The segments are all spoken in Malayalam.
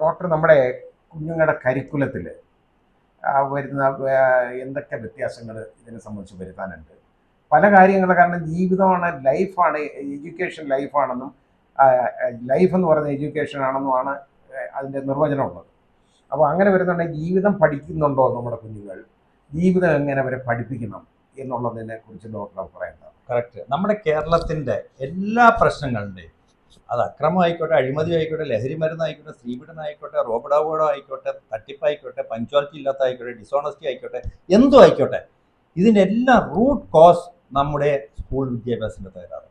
ഡോക്ടർ നമ്മുടെ കുഞ്ഞുങ്ങളുടെ കരിക്കുലത്തിൽ വരുന്ന എന്തൊക്കെ വ്യത്യാസങ്ങൾ ഇതിനെ സംബന്ധിച്ച് വരുത്താനുണ്ട്? പല കാര്യങ്ങൾ, കാരണം ജീവിതമാണ്, ലൈഫാണ്, എഡ്യൂക്കേഷൻ ലൈഫാണെന്നും ലൈഫ് എന്ന് പറയുന്ന എഡ്യൂക്കേഷൻ ആണെന്നുമാണ് അതിൻ്റെ നിർവചനമുള്ളത്. അപ്പോൾ അങ്ങനെ വരുന്നുണ്ടെങ്കിൽ ജീവിതം പഠിക്കുന്നുണ്ടോ നമ്മുടെ കുഞ്ഞുങ്ങൾ, ജീവിതം എങ്ങനെ അവരെ പഠിപ്പിക്കണം എന്നുള്ളതിനെ കുറിച്ച് ഡോക്ടർ പറയുന്നത്? കറക്റ്റ്. നമ്മുടെ കേരളത്തിൻ്റെ എല്ലാ പ്രശ്നങ്ങളുടെയും, അത് അക്രമമായിക്കോട്ടെ, അഴിമതി ആയിക്കോട്ടെ, ലഹരി മരുന്നായിക്കോട്ടെ, സ്ത്രീപീഡനമായിക്കോട്ടെ, റോബഡാവോഡോ ആയിക്കോട്ടെ, തട്ടിപ്പായിക്കോട്ടെ, പഞ്ച്വാലിറ്റി ഇല്ലാത്ത ആയിക്കോട്ടെ, ഡിസോണസ്റ്റി ആയിക്കോട്ടെ, എന്തും ആയിക്കോട്ടെ, ഇതിനെല്ലാം റൂട്ട് കോസ് നമ്മുടെ സ്കൂൾ വിദ്യാഭ്യാസത്തിൻ്റെ തകരാറ്.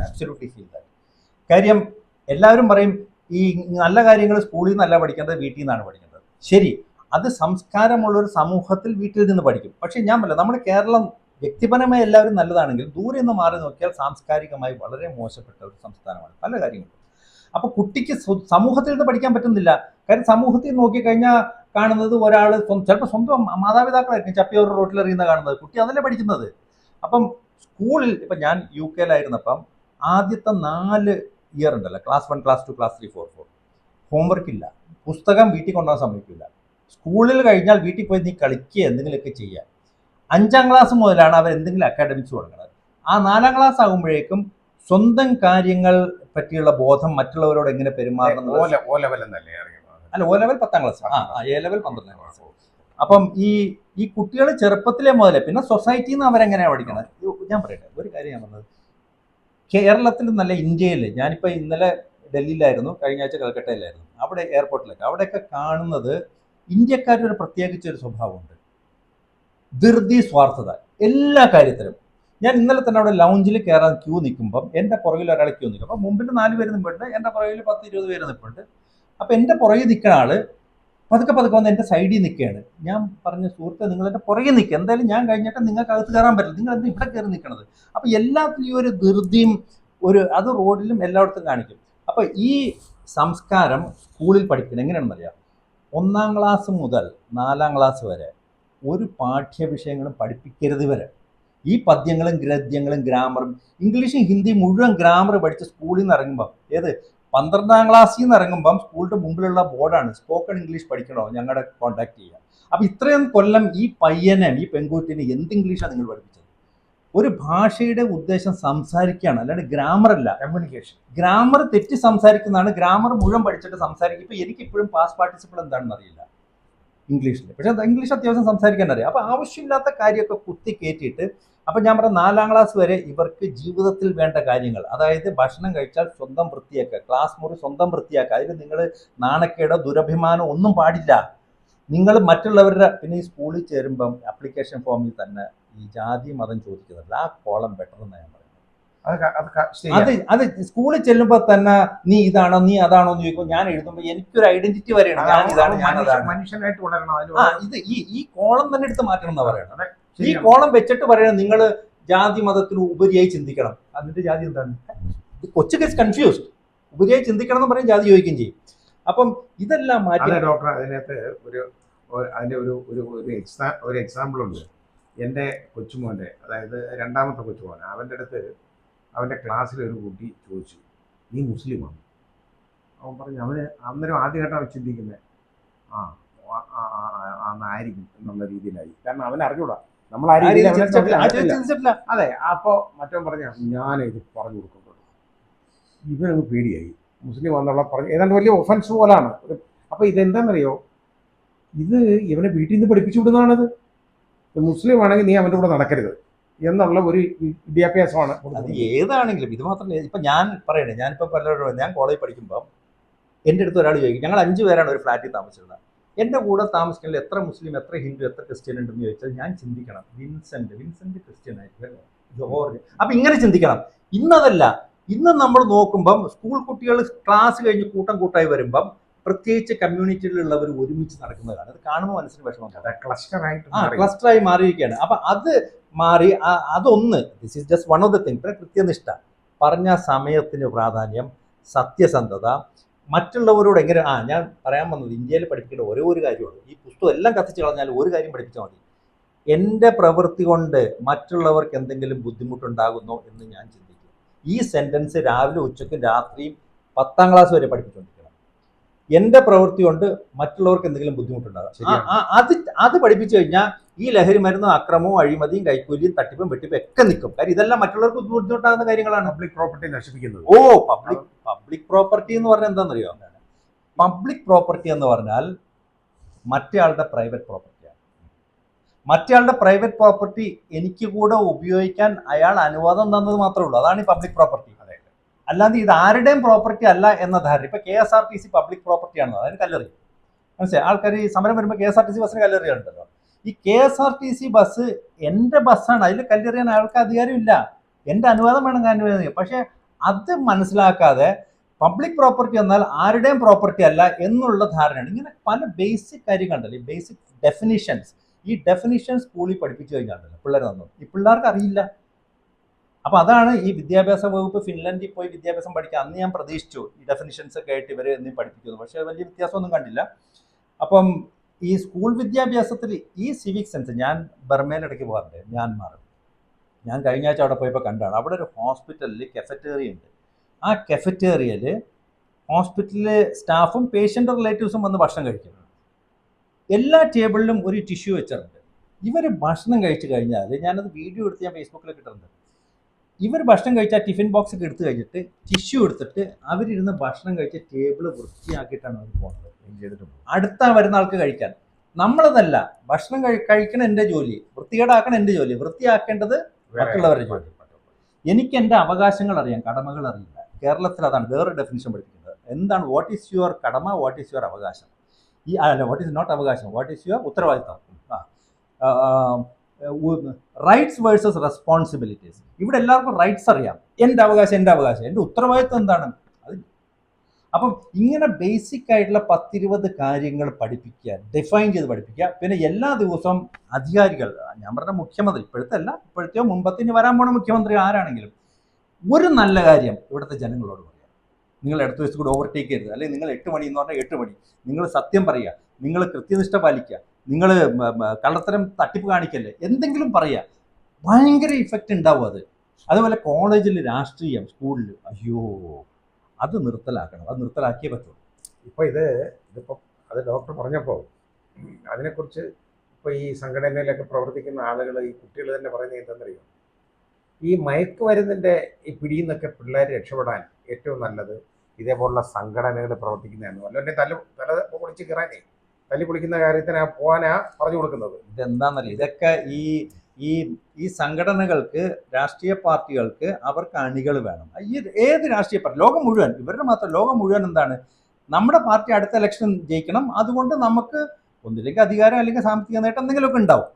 Absolutely feel that. കാര്യം എല്ലാവരും പറയും ഈ നല്ല കാര്യങ്ങൾ സ്കൂളിൽ നിന്നല്ല പഠിക്കേണ്ടത്, വീട്ടിൽ നിന്നാണ് പഠിക്കേണ്ടത്. ശരി, അത് സംസ്കാരമുള്ളൊരു സമൂഹത്തിൽ വീട്ടിൽ നിന്ന് പഠിക്കും. പക്ഷെ ഞാൻ പറയില്ല, നമ്മുടെ കേരളം വ്യക്തിപരമായി എല്ലാവരും നല്ലതാണെങ്കിൽ ദൂരെ നിന്ന് മാറി നോക്കിയാൽ സാംസ്കാരികമായി വളരെ മോശപ്പെട്ട ഒരു സംസ്ഥാനമാണ് പല കാര്യങ്ങളും. അപ്പോൾ കുട്ടിക്ക് സമൂഹത്തിൽ നിന്ന് പഠിക്കാൻ പറ്റുന്നില്ല. കാര്യം സമൂഹത്തിൽ നോക്കിക്കഴിഞ്ഞാൽ കാണുന്നത് ഒരാൾ ചിലപ്പോൾ സ്വന്തം മാതാപിതാക്കളായിരിക്കും ചപ്പിയോർ റോട്ടിലെറിയുന്ന കാണുന്നത്, കുട്ടി അതല്ലേ പഠിക്കുന്നത്. അപ്പം സ്കൂളിൽ ഇപ്പം ഞാൻ UK ലായിരുന്നപ്പം ആദ്യത്തെ 4 ഇയർ ഉണ്ടല്ലോ, ക്ലാസ് 1, ക്ലാസ് 2, ക്ലാസ് 3, 4, 4 ഹോംവർക്ക് ഇല്ല, പുസ്തകം വീട്ടിൽ കൊണ്ടുപോകാൻ സമ്മതിക്കില്ല. സ്കൂളിൽ കഴിഞ്ഞാൽ വീട്ടിൽ പോയി നീ കളിക്കുക, എന്തെങ്കിലുമൊക്കെ ചെയ്യുക. 5ാം ക്ലാസ് മുതലാണ് അവർ എന്തെങ്കിലും അക്കാഡമിക്സ് തുടങ്ങുന്നത്. ആ 4ാം ക്ലാസ് ആകുമ്പോഴേക്കും സ്വന്തം കാര്യങ്ങൾ പറ്റിയുള്ള ബോധം, മറ്റുള്ളവരോട് എങ്ങനെ പെരുമാറണം. അല്ല, O level 10ാം class, A level 12ാം class. അപ്പം ഈ കുട്ടികൾ ചെറുപ്പത്തിലെ മുതലേ, പിന്നെ സൊസൈറ്റിയിൽ നിന്ന് അവരെങ്ങനെയാണ് പഠിക്കുന്നത്. ഞാൻ പറയട്ടെ ഒരു കാര്യം, ഞാൻ പറഞ്ഞത് കേരളത്തിൽ നല്ല ഇന്ത്യയിൽ, ഞാനിപ്പോൾ ഇന്നലെ ഡൽഹിയിലായിരുന്നു, കഴിഞ്ഞ ആഴ്ച കൽക്കട്ടയിലായിരുന്നു, അവിടെ എയർപോർട്ടിലൊക്കെ അവിടെയൊക്കെ കാണുന്നത് ഇന്ത്യക്കാരുടെ പ്രത്യേകിച്ച് ഒരു സ്വഭാവമുണ്ട്, ധൃതി, സ്വാർത്ഥത എല്ലാ കാര്യത്തിലും. ഞാൻ ഇന്നലെ തന്നെ അവിടെ ലൗഞ്ചിൽ കയറാൻ ക്യൂ നിൽക്കുമ്പം എൻ്റെ പുറകിൽ ഒരാൾ ക്യൂ നിൽക്കും. അപ്പം മുമ്പിൽ 4 പേര് നിൽപ്പുണ്ട്, എൻ്റെ പുറകിൽ 10-20 പേര് നിൽപ്പുണ്ട്. അപ്പം എൻ്റെ പുറകിൽ നിൽക്കുന്ന ആൾ പതുക്കെ വന്ന് എൻ്റെ സൈഡിൽ നിൽക്കുകയാണ്. ഞാൻ പറഞ്ഞ സുഹൃത്തെ, നിങ്ങൾ എൻ്റെ പുറകിൽ നിൽക്കുക, എന്തായാലും ഞാൻ കഴിഞ്ഞിട്ട് നിങ്ങൾക്ക് അകത്ത് കയറാൻ പറ്റില്ല, നിങ്ങൾ എന്താ ഇവിടെ കയറി നിൽക്കണത്. അപ്പം എല്ലാത്തിലും ഈ ഒരു ധൃതിയും അത് റോഡിലും എല്ലായിടത്തും കാണിക്കും. അപ്പം ഈ സംസ്കാരം സ്കൂളിൽ പഠിക്കണം എങ്ങനെയാണെന്നറിയാം. 1ാം ക്ലാസ് മുതൽ 4ാം ക്ലാസ് വരെ ഒരു പാഠ്യവിഷയങ്ങളും പഠിപ്പിക്കരുത് വരെ. ഈ പദ്യങ്ങളും ഗദ്യങ്ങളും ഗ്രാമറും ഇംഗ്ലീഷും ഹിന്ദി മുഴുവൻ ഗ്രാമർ പഠിച്ച് സ്കൂളിൽ നിന്ന് ഇറങ്ങുമ്പം, 12ാം ക്ലാസ്സിൽ നിന്ന് ഇറങ്ങുമ്പം സ്കൂളിൻ്റെ മുമ്പിലുള്ള ബോർഡാണ് സ്പോക്കൺ ഇംഗ്ലീഷ് പഠിക്കണോ, ഞങ്ങളുടെ കോൺടാക്ട് ചെയ്യുക. അപ്പം ഇത്രയും കൊല്ലം ഈ പയ്യനെ, ഈ പെൺകുട്ടിനെ എന്ത് ഇംഗ്ലീഷാണ് നിങ്ങൾ പഠിപ്പിച്ചത്? ഒരു ഭാഷയുടെ ഉദ്ദേശം സംസാരിക്കുകയാണ്, അല്ലാണ്ട് ഗ്രാമർ അല്ല. കമ്മ്യൂണിക്കേഷൻ. ഗ്രാമർ തെറ്റി സംസാരിക്കുന്നതാണ്. ഗ്രാമർ മുഴുവൻ പഠിച്ചിട്ട് സംസാരിക്കും. ഇപ്പം എനിക്കിപ്പോഴും പാസ്റ്റ് പാർട്ടിസിപ്പിൾ എന്താണെന്ന് അറിയില്ല ഇംഗ്ലീഷിൽ, പക്ഷേ ഇംഗ്ലീഷ് അത്യാവശ്യം സംസാരിക്കാൻ അറിയാം. അപ്പോൾ ആവശ്യമില്ലാത്ത കാര്യമൊക്കെ കുത്തി കയറ്റിയിട്ട്, അപ്പം ഞാൻ പറഞ്ഞ 4ാം ക്ലാസ് വരെ ഇവർക്ക് ജീവിതത്തിൽ വേണ്ട കാര്യങ്ങൾ, അതായത് ഭക്ഷണം കഴിച്ചാൽ സ്വന്തം വൃത്തിയാക്കുക, ക്ലാസ് മുറി സ്വന്തം വൃത്തിയാക്കുക, അതിൽ നിങ്ങൾ നാണക്കേടോ ദുരഭിമാനോ ഒന്നും പാടില്ല. നിങ്ങൾ മറ്റുള്ളവരുടെ, പിന്നെ ഈ സ്കൂളിൽ ചേരുമ്പം ആപ്ലിക്കേഷൻ ഫോമിൽ തന്നെ ഈ ജാതി മതം ചോദിക്കുന്നില്ല, ആ കോളം ബെറ്റർ എന്ന് ഞാൻ പറയുന്നത്. അത് സ്കൂളിൽ ചെല്ലുമ്പോൾ തന്നെ നീ ഇതാണോ നീ അതാണോ എന്ന് ചോദിക്കുമ്പോൾ ഞാൻ എഴുതുമ്പോൾ എനിക്കൊരു ഐഡന്റിറ്റി വരെയാണ്, ഞാൻ ഇതാണ്, ഞാൻ അതാണ്. മനുഷ്യനായിട്ട് വളരണം. ഈ കോളം തന്നെ എടുത്ത് മാറ്റണം എന്നാ പറയണം. ഈ കോളം വെച്ചിട്ട് പറയണം നിങ്ങൾ ജാതി മതത്തിന് ഉപരിയായി ചിന്തിക്കണം. അതിന്റെ ജാതി എന്താണ്? കൊച്ചു ഗെറ്റ്സ് കൺഫ്യൂസ്ഡ്. ഉപരിയായി ചിന്തിക്കണം എന്ന് പറയും, ജാതി ചോദിക്കുകയും ചെയ്യും. അപ്പം ഇതെല്ലാം മാറ്റി. ഡോക്ടർ, അതിനകത്ത് അതിന്റെ ഒരു എക്സാമ്പിൾ ഉണ്ട്. എൻ്റെ കൊച്ചുമോൻ്റെ, അതായത് 2ാമത്തെ കൊച്ചുമോൻ, അവൻ്റെ അടുത്ത് അവൻ്റെ ക്ലാസ്സിൽ ഒരു കുട്ടി ചോദിച്ചു, നീ മുസ്ലിമാണ്? അവൻ പറഞ്ഞു, അന്നേരം ആദ്യമായിട്ടാണ് ചിന്തിക്കുന്നത്, ആയിരിക്കും എന്നുള്ള രീതിയിലായി. കാരണം അവൻ അറിഞ്ഞൂടാ, നമ്മൾ ആ രീതിയിൽ. അതെ. അപ്പോൾ മറ്റവൻ പറഞ്ഞ, ഞാനിത് പറഞ്ഞു കൊടുക്കുന്നുള്ളൂ. ഇവനൊന്ന് പേടിയായി, മുസ്ലിം എന്നുള്ള പറഞ്ഞു, ഏതാണ്ട് വലിയ ഒഫൻസ് പോലാണ്. അപ്പോൾ ഇതെന്താണെന്നറിയോ, ഇത് ഇവനെ വീട്ടിൽ നിന്ന് പഠിപ്പിച്ചു വിടുന്നതാണത്. മുസ്ലിം ആണെങ്കിൽ നീ അവൻ്റെ കൂടെ നടക്കരുത് എന്നുള്ള ഒരു വിദ്യാഭ്യാസമാണ്. അത് ഏതാണെങ്കിലും ഇത് മാത്രമല്ല. ഇപ്പം ഞാൻ പറയണേ, ഞാനിപ്പോൾ പലരോടും, ഞാൻ കോളേജിൽ പഠിക്കുമ്പോൾ എൻ്റെ അടുത്ത് ഒരാൾ ചോദിക്കും, ഞങ്ങൾ 5 പേരാണ് ഒരു ഫ്ലാറ്റിൽ താമസിച്ചിരുന്നത്, എൻ്റെ കൂടെ താമസിക്കുന്നത് എത്ര മുസ്ലിം, എത്ര ഹിന്ദു, എത്ര ക്രിസ്ത്യൻ ഉണ്ടെന്ന് ചോദിച്ചാൽ ഞാൻ ചിന്തിക്കണം, വിൻസെന്റ് ക്രിസ്ത്യൻ ആയിരിക്കും, ജോർജ്. അപ്പം ഇങ്ങനെ ചിന്തിക്കണം. ഇന്നതല്ല. ഇന്ന് നമ്മൾ നോക്കുമ്പം സ്കൂൾ കുട്ടികൾ ക്ലാസ് കഴിഞ്ഞ് കൂട്ടായി വരുമ്പം പ്രത്യേകിച്ച് കമ്മ്യൂണിറ്റിയിലുള്ളവർ ഒരുമിച്ച് നടക്കുന്നതാണ്. അത് കാണുമ്പോൾ മനസ്സിന് വിഷമം, ക്ലസ്റ്ററായി മാറിയിരിക്കുകയാണ്. അപ്പം അത് മാറി. അതൊന്ന്, this is just one of the thing. കൃത്യനിഷ്ഠ, പറഞ്ഞ സമയത്തിന് പ്രാധാന്യം, സത്യസന്ധത, മറ്റുള്ളവരോട് എങ്ങനെ. ഞാൻ പറയാൻ വന്നത്, ഇന്ത്യയിൽ പഠിപ്പിക്കേണ്ട ഒരേ ഒരു കാര്യമാണ്, ഈ പുസ്തകം എല്ലാം കത്തിച്ച് കളഞ്ഞാൽ ഒരു കാര്യം പഠിപ്പിച്ചാൽ മതി, എൻ്റെ പ്രവൃത്തി കൊണ്ട് മറ്റുള്ളവർക്ക് എന്തെങ്കിലും ബുദ്ധിമുട്ടുണ്ടാകുന്നോ എന്ന് ഞാൻ ചിന്തിക്കും. ഈ സെൻറ്റൻസ് രാവിലെ ഉച്ചയ്ക്കും രാത്രിയും 10ാം ക്ലാസ് വരെ പഠിപ്പിച്ചുകൊണ്ടിരിക്കണം. എന്റെ പ്രവൃത്തി കൊണ്ട് മറ്റുള്ളവർക്ക് എന്തെങ്കിലും ബുദ്ധിമുട്ടുണ്ടാകും. അത് പഠിപ്പിച്ചു കഴിഞ്ഞാൽ ഈ ലഹരി മരുന്ന് അക്രമവും അഴിമതിയും കൈക്കൂലിയും തട്ടിപ്പും വെട്ടിപ്പും ഒക്കെ നിൽക്കും. കാര്യം ഇതെല്ലാം മറ്റുള്ളവർക്ക് ബുദ്ധിമുട്ടാകുന്ന കാര്യങ്ങളാണ്. പബ്ലിക് പ്രോപ്പർട്ടി നശിപ്പിക്കുന്നത്. പബ്ലിക് പ്രോപ്പർട്ടി എന്ന് പറഞ്ഞാൽ എന്താണെന്നറിയോ? പബ്ലിക് പ്രോപ്പർട്ടി എന്ന് പറഞ്ഞാൽ മറ്റേയാളുടെ പ്രൈവറ്റ് പ്രോപ്പർട്ടിയാണ്. മറ്റേയാളുടെ പ്രൈവറ്റ് പ്രോപ്പർട്ടി എനിക്ക് കൂടെ ഉപയോഗിക്കാൻ അയാൾ അനുവാദം തന്നത് മാത്രമേ ഉള്ളൂ. അതാണ് ഈ പബ്ലിക് പ്രോപ്പർട്ടി. അല്ലാതെ ഇത് ആരുടെയും പ്രോപ്പർട്ടി അല്ല എന്ന ധാരണ. ഇപ്പൊ KSRTC പബ്ലിക് പ്രോപ്പർട്ടി ആണെന്ന് അതിന് കല്ലെറി. മനസ്സിലായി? ആൾക്കാർ ഈ സമരം വരുമ്പോൾ KSRTC ബസ്സിന് കല്ലെറിയാറുണ്ടല്ലോ. ഈ KSRTC ബസ് എന്റെ ബസ്സാണ്, അതിൽ കല്ലെറിയാൻ അയാൾക്ക് അധികാരമില്ല. എന്റെ അനുവാദം വേണം അനുവാദം. പക്ഷെ അത് മനസ്സിലാക്കാതെ പബ്ലിക് പ്രോപ്പർട്ടി എന്നാൽ ആരുടെയും പ്രോപ്പർട്ടി അല്ല എന്നുള്ള ധാരണയാണ്. ഇങ്ങനെ പല ബേസിക് കാര്യങ്ങളുണ്ടല്ലോ, ഈ ബേസിക് ഡെഫിനിഷൻസ്. ഈ ഡെഫിനിഷൻ സ്കൂളിൽ പഠിപ്പിച്ചു കഴിഞ്ഞാൽ പിള്ളേർ തന്നു. ഈ പിള്ളേർക്ക് അറിയില്ല. അപ്പൊ അതാണ് ഈ വിദ്യാഭ്യാസ വകുപ്പ് ഫിൻലൻഡിൽ പോയി വിദ്യാഭ്യാസം പഠിക്കുക. അന്ന് ഞാൻ പ്രതീക്ഷിച്ചു ഈ ഡെഫിനിഷൻസ് ഒക്കെ ആയിട്ട് ഇവർ എന്തെങ്കിലും പഠിപ്പിക്കുന്നു. പക്ഷെ വലിയ വ്യത്യാസമൊന്നും കണ്ടില്ല. അപ്പം ഈ സ്കൂൾ വിദ്യാഭ്യാസത്തിൽ ഈ സിവിക് സെൻസ്, ഞാൻ ബർമയിലിടയ്ക്ക് പോകാറുണ്ട്, മ്യാൻമാർ. ഞാൻ കഴിഞ്ഞ ആഴ്ച അവിടെ പോയപ്പോൾ കണ്ടാണ്. അവിടെ ഒരു ഹോസ്പിറ്റലിൽ കെഫറ്റേറിയ ഉണ്ട്. ആ കെഫറ്റേറിയയിൽ ഹോസ്പിറ്റലിലെ സ്റ്റാഫും പേഷ്യൻ്റ് റിലേറ്റീവ്സും വന്ന് ഭക്ഷണം കഴിക്കുന്നു. എല്ലാ ടേബിളിലും ഒരു ടിഷ്യൂ വെച്ചിട്ടുണ്ട്. ഇവർ ഭക്ഷണം കഴിച്ചു കഴിഞ്ഞാൽ, ഞാനത് വീഡിയോ എടുത്ത് ഞാൻ ഫേസ്ബുക്കിൽ ഇട്ടിട്ടുണ്ട്. ഇവർ ഭക്ഷണം കഴിച്ചാൽ ടിഫിൻ ബോക്സ് ഒക്കെ എടുത്ത് കഴിഞ്ഞിട്ട് ടിഷ്യൂ എടുത്തിട്ട് അവരിരുന്ന് ഭക്ഷണം കഴിച്ച് ടേബിള് വൃത്തിയാക്കിയിട്ടാണ് അവർ പോകുന്നത്. അടുത്ത വരുന്ന ആൾക്ക് കഴിക്കാൻ. നമ്മളതല്ല, ഭക്ഷണം കഴിക്കണം എൻ്റെ ജോലി, വൃത്തികേടാക്കണം എൻ്റെ ജോലി, വൃത്തിയാക്കേണ്ടത് മറ്റുള്ളവരുടെ ജോലി. എനിക്ക് എൻ്റെ അവകാശങ്ങൾ അറിയാം, കടമകൾ അറിയില്ല. കേരളത്തിൽ അതാണ് വേറൊരു ഡെഫിനിഷൻ പഠിപ്പിക്കുന്നത്. എന്താണ് വാട്ട് ഈസ് യുവർ കടമ, വാട്ട് ഈസ് യുവർ അവകാശം. ഈ അല്ല, വാട്ട് ഈസ് നോട്ട് അവകാശം, വാട്ട് ഈസ് യുവർ ഉത്തരവാദിത്തം. Rights versus responsibilities. ഇവിടെ എല്ലാവർക്കും റൈറ്റ്സ് അറിയാം, എൻ്റെ അവകാശം എൻ്റെ അവകാശം, എൻ്റെ ഉത്തരവാദിത്വം എന്താണ് അത്. അപ്പം ഇങ്ങനെ ബേസിക് ആയിട്ടുള്ള 10-20 കാര്യങ്ങൾ പഠിപ്പിക്കുക, ഡിഫൈൻ ചെയ്ത് പഠിപ്പിക്കുക. പിന്നെ എല്ലാ ദിവസവും അധികാരികൾ, ഞാൻ പറഞ്ഞ മുഖ്യമന്ത്രി, ഇപ്പോഴത്തെ അല്ല, ഇപ്പോഴത്തെയോ മുമ്പത്തിന് വരാൻ പോണ മുഖ്യമന്ത്രി ആരാണെങ്കിലും ഒരു നല്ല കാര്യം ഇവിടുത്തെ ജനങ്ങളോട് പറയാം. നിങ്ങൾ ഇടത്ത് വെച്ച് കൂടെ ഓവർടേക്ക് ചെയ്യരുത്, അല്ലെങ്കിൽ നിങ്ങൾ 8 മണി എന്ന് പറഞ്ഞാൽ 8 മണി, നിങ്ങൾ സത്യം പറയുക, നിങ്ങൾ കൃത്യനിഷ്ഠ പാലിക്കുക, നിങ്ങൾ കള്ളത്തരം തട്ടിപ്പ് കാണിക്കല്ലേ, എന്തെങ്കിലും പറയുക. ഭയങ്കര ഇഫക്റ്റ് ഉണ്ടാവും അത്. അതുപോലെ കോളേജിൽ രാഷ്ട്രീയം, സ്കൂളിൽ, അയ്യോ അത് നിർത്തലാക്കണം, അത് നിർത്തലാക്കിയേ പറ്റുള്ളൂ. ഇപ്പോൾ ഇതിപ്പോൾ അത് ഡോക്ടർ പറഞ്ഞപ്പോൾ അതിനെക്കുറിച്ച് ഇപ്പോൾ ഈ സംഘടനയിലൊക്കെ പ്രവർത്തിക്കുന്ന ആളുകൾ, ഈ കുട്ടികൾ തന്നെ പറയുന്നത് എന്തെന്നറിയോ? ഈ മയക്കുമരുന്നിൻ്റെ ഈ പിടിയിൽ നിന്നൊക്കെ പിള്ളേർ രക്ഷപ്പെടാൻ ഏറ്റവും നല്ലത് ഇതേപോലുള്ള സംഘടനകൾ പ്രവർത്തിക്കുന്നതാണ്. അല്ലെങ്കിൽ തല പൊളിച്ച് കയറാനേ, തല്ലി പൊളിക്കുന്ന കാര്യത്തിന് പോകാനാ പറഞ്ഞു കൊടുക്കുന്നത്. ഇതെന്താണെന്നറിയോ? ഇതൊക്കെ ഈ സംഘടനകൾക്ക്, രാഷ്ട്രീയ പാർട്ടികൾക്ക് അവർക്ക് അണികൾ വേണം. ഈ ഏത് രാഷ്ട്രീയ പാർട്ടി, ലോകം മുഴുവൻ, ഇവരുടെ മാത്രം ലോകം മുഴുവൻ എന്താണ്, നമ്മുടെ പാർട്ടി അടുത്ത ഇലക്ഷൻ ജയിക്കണം, അതുകൊണ്ട് നമുക്ക് ഒന്നില്ലെങ്കിൽ അധികാരം അല്ലെങ്കിൽ സാമ്പത്തിക നേട്ടം എന്തെങ്കിലുമൊക്കെ ഉണ്ടാവും.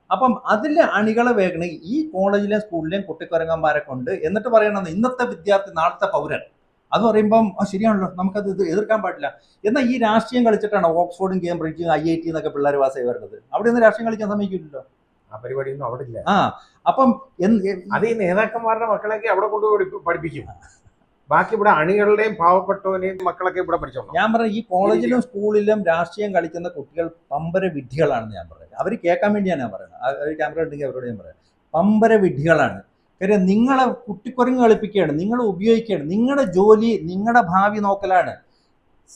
അപ്പം അതിൽ അണികളെ വേഗണം ഈ കോളേജിലെയും സ്കൂളിലെയും കുട്ടിക്കുരങ്ങന്മാരെ കൊണ്ട്. എന്നിട്ട് പറയണമെന്ന് ഇന്നത്തെ വിദ്യാർത്ഥി നാളത്തെ പൗരൻ. അത് പറയുമ്പം ശരിയാണല്ലോ, നമുക്കത് എതിർക്കാൻ പാടില്ല. എന്നാൽ ഈ രാഷ്ട്രീയം കളിച്ചിട്ടാണ് ഓക്സ്ഫോർഡും കേംബ്രിഡ്ജും IIT എന്നൊക്കെ പിള്ളേർ വാസമായി വരുന്നത്. അവിടെ നിന്ന് രാഷ്ട്രീയം കളിക്കാൻ സമ്മതിക്കില്ലല്ലോ. ആ പരിപാടിയൊന്നും അവിടെ ഇല്ല. അപ്പം അത് ഈ നേതാക്കന്മാരുടെ മക്കളെയൊക്കെ അവിടെ കൊണ്ടുപോയി പഠിപ്പിക്കും. ബാക്കി ഇവിടെ അണികളുടെയും പാവപ്പെട്ടവനെയും മക്കളൊക്കെ ഇവിടെ പഠിച്ചോളൂ. ഞാൻ പറഞ്ഞ ഈ കോളേജിലും സ്കൂളിലും രാഷ്ട്രീയം കളിക്കുന്ന കുട്ടികൾ പമ്പര വിഡ്ഢികളാണെന്ന് ഞാൻ പറയുന്നത്. അവർ കേൾക്കാൻ വേണ്ടിയാണ് ഞാൻ പറയുന്നത്. ക്യാമറ ഉണ്ടെങ്കിൽ അവരോട് ഞാൻ പറയാം, പമ്പര വിഡ്ഢികളാണ്. കാര്യം നിങ്ങളെ കുട്ടിക്കുരങ്ങ് കളിപ്പിക്കുകയാണ്, നിങ്ങൾ ഉപയോഗിക്കുകയാണ്. നിങ്ങളുടെ ജോലി നിങ്ങളുടെ ഭാവി നോക്കലാണ്.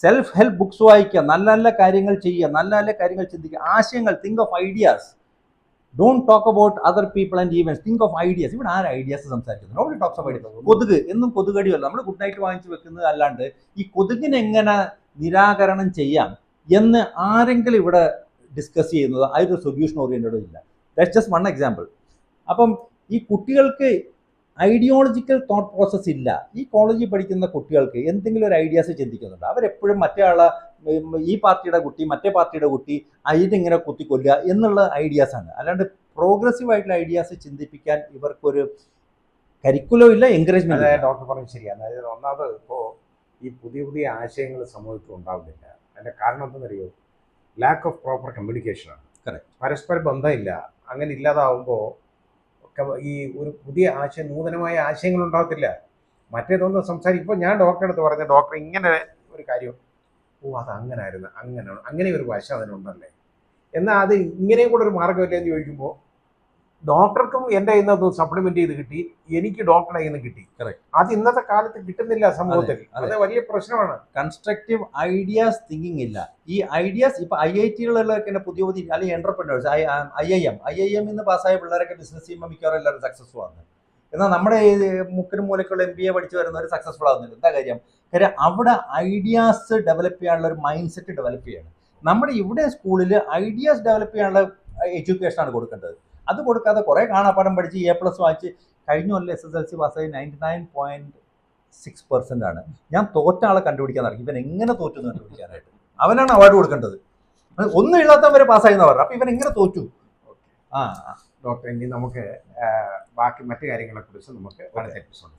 സെൽഫ് ഹെൽപ്പ് ബുക്സ് വായിക്കുക, നല്ല നല്ല കാര്യങ്ങൾ ചെയ്യുക, നല്ല നല്ല കാര്യങ്ങൾ ചിന്തിക്കുക, ആശയങ്ങൾ, think of ideas. Don't talk about other people and events, think of ideas. ഇവിടെ ആര് ഐഡിയാസ് സംസാരിക്കുന്നത്? Nobody talks of ideas. കൊതുക് എന്നും കൊതുകടിയല്ല, നമ്മൾ ഗുഡ് നൈറ്റ് വാങ്ങിച്ച് വെക്കുന്നത് അല്ലാണ്ട് ഈ കൊതുകിനെ എങ്ങനെ നിരാകരണം ചെയ്യാം എന്ന് ആരെങ്കിലും ഇവിടെ ഡിസ്കസ് ചെയ്യുന്നത് അതിലൊരു സൊല്യൂഷൻ ഓറിയൻറ്റഡോ ഇല്ല. That's just one example. അപ്പം ഈ കുട്ടികൾക്ക് ഐഡിയോളജിക്കൽ തോട്ട് പ്രോസസ് ഇല്ല. ഈ കോളേജിൽ പഠിക്കുന്ന കുട്ടികൾക്ക് എന്തെങ്കിലും ഒരു ഐഡിയാസ് ചിന്തിക്കുന്നുണ്ട്. അവരെപ്പോഴും മറ്റേ ആളെ, ഈ പാർട്ടിയുടെ കുട്ടി മറ്റേ പാർട്ടിയുടെ കുട്ടി അതിനിങ്ങനെ കുത്തിക്കൊല്ലുക എന്നുള്ള ഐഡിയാസാണ്. അല്ലാണ്ട് പ്രോഗ്രസീവ് ആയിട്ടുള്ള ഐഡിയാസ് ചിന്തിപ്പിക്കാൻ ഇവർക്കൊരു കരിക്കുലം ഇല്ല, എൻകറേജ്മെന്റ്. ഡോക്ടർ പറഞ്ഞത് ശരിയാണ്. അതായത് ഒന്നാമത് ഇപ്പോൾ ഈ പുതിയ ആശയങ്ങൾ സമൂഹത്തിൽ ഉണ്ടാവുന്നില്ല. അതിൻ്റെ കാരണം എന്തെന്നറിയോ? ലാക്ക് ഓഫ് പ്രോപ്പർ കമ്മ്യൂണിക്കേഷനാണ്. കറക്റ്റ്. പരസ്പര ബന്ധമില്ല. അങ്ങനെ ഇല്ലാതാവുമ്പോൾ ഈ ഒരു പുതിയ ആശയം, നൂതനമായ ആശയങ്ങൾ ഉണ്ടാകത്തില്ല. മറ്റേതൊന്നും സംസാരിക്കുമ്പോൾ ഞാൻ ഡോക്ടറെ അടുത്ത് പറഞ്ഞ, ഡോക്ടർ ഇങ്ങനെ ഒരു കാര്യം, അത് അങ്ങനെ ഒരു വശം അതിനുണ്ടല്ലേ, എന്നാൽ അത് ഇങ്ങനെയും കൂടെ ഒരു മാർഗ്ഗമില്ല എന്ന് ചോദിക്കുമ്പോൾ ഡോക്ടർക്കും എൻ്റെ കയ്യിൽ നിന്ന് സപ്ലിമെന്റ് ചെയ്ത് കിട്ടി, എനിക്ക് ഡോക്ടറുടെ കയ്യിൽ നിന്ന് കിട്ടി. Correct. അത് ഇന്നത്തെ കാലത്ത് കിട്ടുന്നില്ല സമൂഹത്തിൽ. അതെ. അത് വലിയ പ്രശ്നമാണ്. കൺസ്ട്രക്റ്റീവ് ഐഡിയാസ് തിങ്കിങ് ഇല്ല. ഈ ഐഡിയാസ് ഇപ്പൊ IIT-കളിലൊക്കെ പുതിയ പുതിയ അല്ലെങ്കിൽ എന്റർപ്രനേഴ്സ് IIM ഇന്ന് പാസ്സായ പിള്ളേരൊക്കെ ബിസിനസ് ചെയ്യുമ്പോൾ മിക്കവാറും എല്ലാവരും സക്സസ്ഫുൾ ആണ്. എന്നാൽ നമ്മുടെ ഈ മുക്കിനും മൂലക്കുള്ള MBA പഠിച്ചു വരുന്നവർ സക്സസ്ഫുൾ ആകുന്നില്ല. എന്താ കാര്യം അവിടെ ഐഡിയാസ് ഡെവലപ്പ് ചെയ്യാനുള്ള ഒരു മൈൻഡ് സെറ്റ് ഡെവലപ്പ് ചെയ്യണം. നമ്മുടെ ഇവിടെ സ്കൂളിൽ ഐഡിയാസ് ഡെവലപ്പ് ചെയ്യാനുള്ള എഡ്യൂക്കേഷനാണ് കൊടുക്കേണ്ടത്. അത് കൊടുക്കാതെ കുറെ കാണാപ്പാഠം പഠിച്ച് A+ വാങ്ങിച്ച് കഴിഞ്ഞ കൊല്ലം SSLC പാസ്സായി 99.6% ആണ്. ഞാൻ തോറ്റ ആളെ കണ്ടുപിടിക്കാൻ നടക്കും. ഇവൻ എങ്ങനെ തോറ്റു എന്ന് കണ്ടുപിടിക്കാനായിട്ട് അവനാണ് അവാർഡ് കൊടുക്കേണ്ടത്. ഒന്നും എഴുതാത്തവരെ പാസ്സായി എന്ന് പറഞ്ഞു. അപ്പൊ ഇവൻ എങ്ങനെ തോറ്റു? ഡോക്ടർ, ഇനി നമുക്ക് ബാക്കി മറ്റു കാര്യങ്ങളെ കുറിച്ച് നമുക്ക് അടുത്ത എപ്പിസോഡ്